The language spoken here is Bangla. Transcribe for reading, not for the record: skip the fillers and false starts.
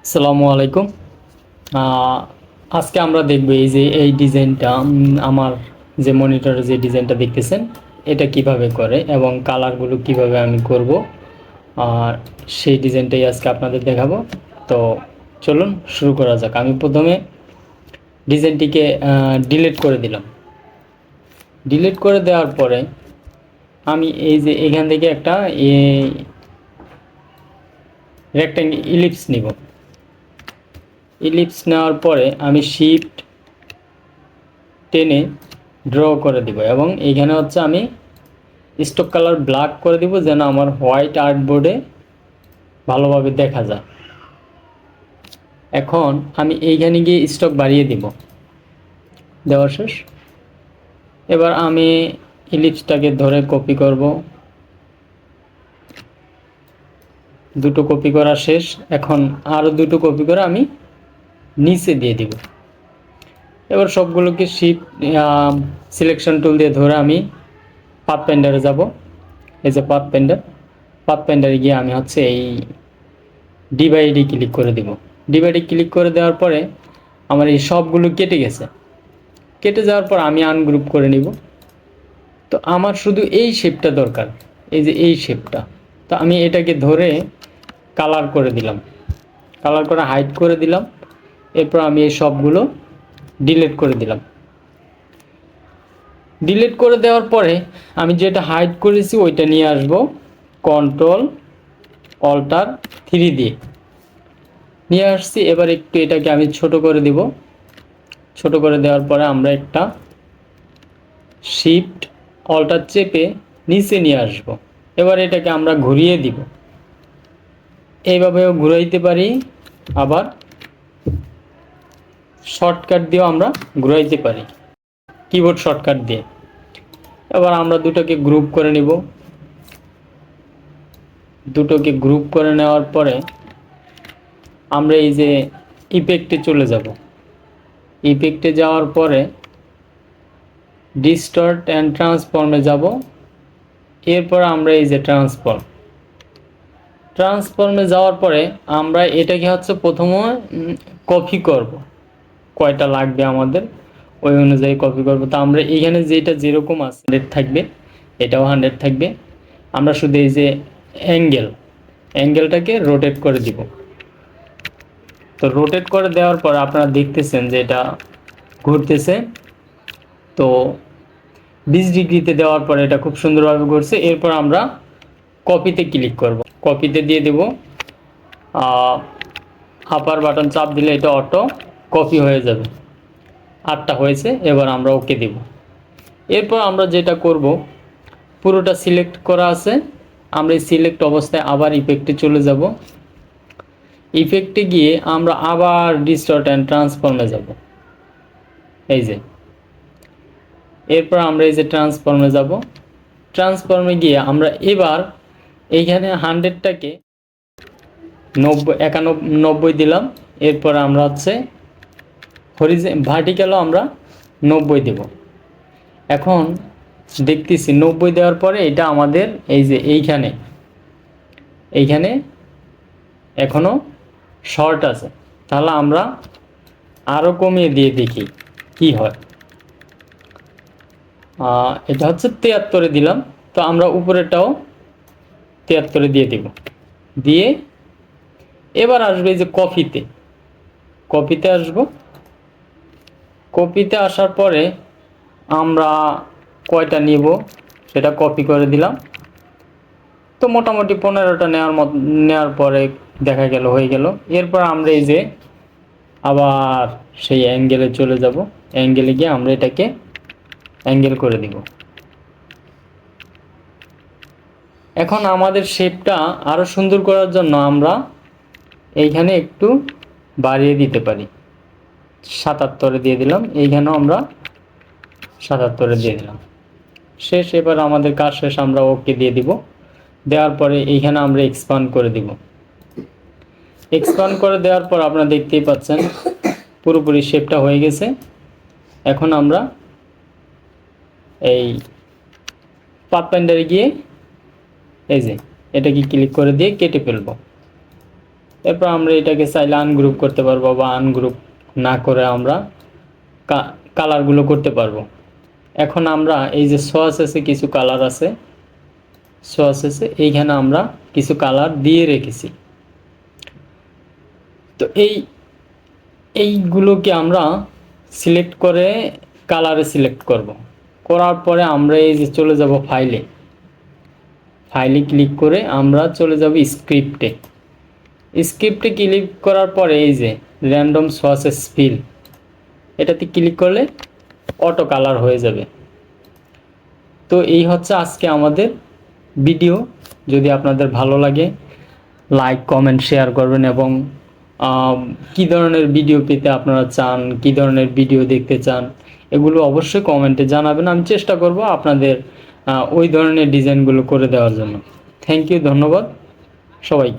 আসসালামু আলাইকুম। আজকে আমরা দেখব এই ডিজাইনটা আমার যে মনিটরে যে ডিজাইনটা দেখতেছেন এটা কিভাবে করে এবং কালারগুলো কিভাবে আমি করব, আর সেই ডিজাইনটাই আজকে আপনাদের দেখাবো। তো চলুন শুরু করা যাক। আমি প্রথমে ডিজাইনটিকে ডিলিট করে দিলাম। ডিলিট করে দেওয়ার পরে আমি এই যে এখান থেকে একটা রেক্ট্যাঙ্গেল ইলিপস নিব। ইলিপস নেওয়ার পরে আমি শিফট টেনে ড্র করে দিব এবং এইখানে হচ্ছে আমি স্টক কালার ব্ল্যাক করে দিব যেন আমার হোয়াইট আর্টবোর্ডে ভালোভাবে দেখা যায়। এখন আমি এইখানে গিয়ে স্টক বাড়িয়ে দিব। দেওয়া শেষ। এবার আমি ইলিপসটাকে ধরে কপি করব। দুটো কপি করা শেষ। এখন আরও দুটো কপি করে আমি নিচে দিয়ে দিব। এবার সবগুলোকে শিফট সিলেকশন টুল দিয়ে ধরে আমি পাথ পেন্ডারে যাব। এই যে পাথ পেন্ডারে গিয়ে আমি হচ্ছে এই ডিভাইডে ক্লিক করে দিব। ডিভাইডে ক্লিক করে দেওয়ার পরে আমার এই সবগুলো কেটে গেছে। কেটে যাওয়ার পর আমি আনগ্রুপ করে নিব। তো আমার শুধু এই শেপটা দরকার, এই যে এই শেপটা। তো আমি এটাকে ধরে কালার করে দিলাম, কালার করে হাইড করে দিলাম। এরপর আমি এই সবগুলো ডিলিট করে দিলাম। ডিলিট করে দেওয়ার পরে আমি যেটা হাইড করেছি ওইটা নিয়ে আসব কন্ট্রোল অল্টার 3 দিয়ে নিয়ে আসছি। এবার একটু এটাকে আমি ছোট করে দিব। ছোট করে দেওয়ার পরে আমরা একটা শিফট অল্টার চেপে নিচে নিয়ে আসব। এবার এটাকে আমরা ঘুরিয়ে দিব। এইভাবেও ঘুরাইতে পারি, আবার শর্টকাট দিয়েও আমরা ঘুরাইতে পারি, কিবোর্ড শর্টকাট দিয়ে। এবার আমরা দুটোকে গ্রুপ করে নিব। দুটোকে গ্রুপ করে নেওয়ার পরে আমরা এই যে ইফেক্টে চলে যাব। ইফেক্টে যাওয়ার পরে ডিস্টর্ট অ্যান্ড ট্রান্সফর্মে যাব। এরপর আমরা এই যে ট্রান্সফর্মে যাওয়ার পরে আমরা এটাকে হচ্ছে প্রথমে কপি করব। কয়টা লাগবে আমাদের ওই অনুযায়ী কপি করব। তো আমরা এইখানে যেটা যেরকম আছে 100 থাকবে, এটাও 100 থাকবে। আমরা শুধু এই যে অ্যাঙ্গেলটাকে রোটেট করে দিব। তো রোটেট করে দেওয়ার পর আপনারা দেখতেছেন যে এটা ঘুরতেছে। তো 20 ডিগ্রিতে দেওয়ার পর এটা খুব সুন্দরভাবে ঘুরছে। এরপর আমরা কপিতে ক্লিক করব। কপিতে দিয়ে দেব। আপার বাটন চাপ দিলে এটা অটো কপি হয়ে যাবে। 8টা হয়েছে। এবার আমরা ওকে দেব। এরপর আমরা যেটা করব, পুরোটা সিলেক্ট করা আছে, আমরা এই সিলেক্ট অবস্থায় আবার ইফেক্টে চলে যাব। ইফেক্টে গিয়ে আমরা আবার ডিস্টর্ট অ্যান্ড ট্রান্সফর্মে যাব। এই যে এরপর আমরা এই যে ট্রান্সফর্মে যাব। ট্রান্সফর্মে গিয়ে আমরা এবার এইখানে 100টাকে 91 দিলাম। এরপর আমরা হচ্ছে ভার্টিক্যালও আমরা 90 দেব। এখন দেখতেছি 90 দেওয়ার পরে এটা আমাদের এই যে এইখানে এখনও শর্ট আছে। তাহলে আমরা আরও কমিয়ে দিয়ে দেখি কি হয়। এটা হচ্ছে 73-এ দিলাম। তো আমরা উপরেরটাও 73-এ দিয়ে দেব। দিয়ে এবার আসবে এই যে কপিতে আসব। কপিতে আসার পরে আমরা কয়টা নিব সেটা কপি করে দিলাম। তো মোটামুটি 15টা নেওয়ার পরে দেখা গেল হয়ে গেল। এরপর আমরা এই যে আবার সেই অ্যাঙ্গেলে চলে যাব। অ্যাঙ্গেলে গিয়ে আমরা এটাকে অ্যাঙ্গেল করে দিব। এখন আমাদের শেপটা আরও সুন্দর করার জন্য আমরা এইখানে একটু বাড়িয়ে দিতে পারি। 77-এ দিয়ে দিলাম। এইখানেও আমরা 77-এ দিয়ে দিলাম। শেষ। এবার আমাদের কাজ শেষ। আমরা ওকে দিয়ে দিব। দেওয়ার পরে এইখানে আমরা এক্সপান্ড করে দিব। এক্সপান্ড করে দেওয়ার পর আপনারা দেখতেই পাচ্ছেন পুরোপুরি শেপটা হয়ে গেছে। এখন আমরা এই পাথফাইন্ডারে গিয়ে এই যে এটাকে ক্লিক করে দিয়ে কেটে ফেলব। এরপর আমরা এটাকে চাইলে আনগ্রুপ করতে পারবো বা আনগ্রুপ না করে আমরা কালারগুলো করতে পারবো। এখন আমরা এই যে সোয়াসেসে কিছু কালার আছে, সোয়াসেসে এইখানে আমরা কিছু কালার দিয়ে রেখেছি। তো এইগুলোকে আমরা সিলেক্ট করে কালারে সিলেক্ট করব। করার পরে আমরা এই যে চলে যাব ফাইলে ক্লিক করে আমরা চলে যাব স্ক্রিপ্টে ক্লিক করার পরে এই যে র্যান্ডম সোয়াসেস ফিল, এটাতে ক্লিক করলে অটো কালার হয়ে যাবে। তো এই হচ্ছে আজকে আমাদের ভিডিও। যদি আপনাদের ভালো লাগে লাইক কমেন্ট শেয়ার করবেন, এবং কি ধরনের ভিডিও পেতে আপনারা চান, কি ধরনের ভিডিও দেখতে চান, এগুলো অবশ্যই কমেন্টে জানাবেন। আমি চেষ্টা করব আপনাদের ওই ধরনের ডিজাইনগুলো করে দেওয়ার জন্য। থ্যাংক ইউ, ধন্যবাদ সবাইকে।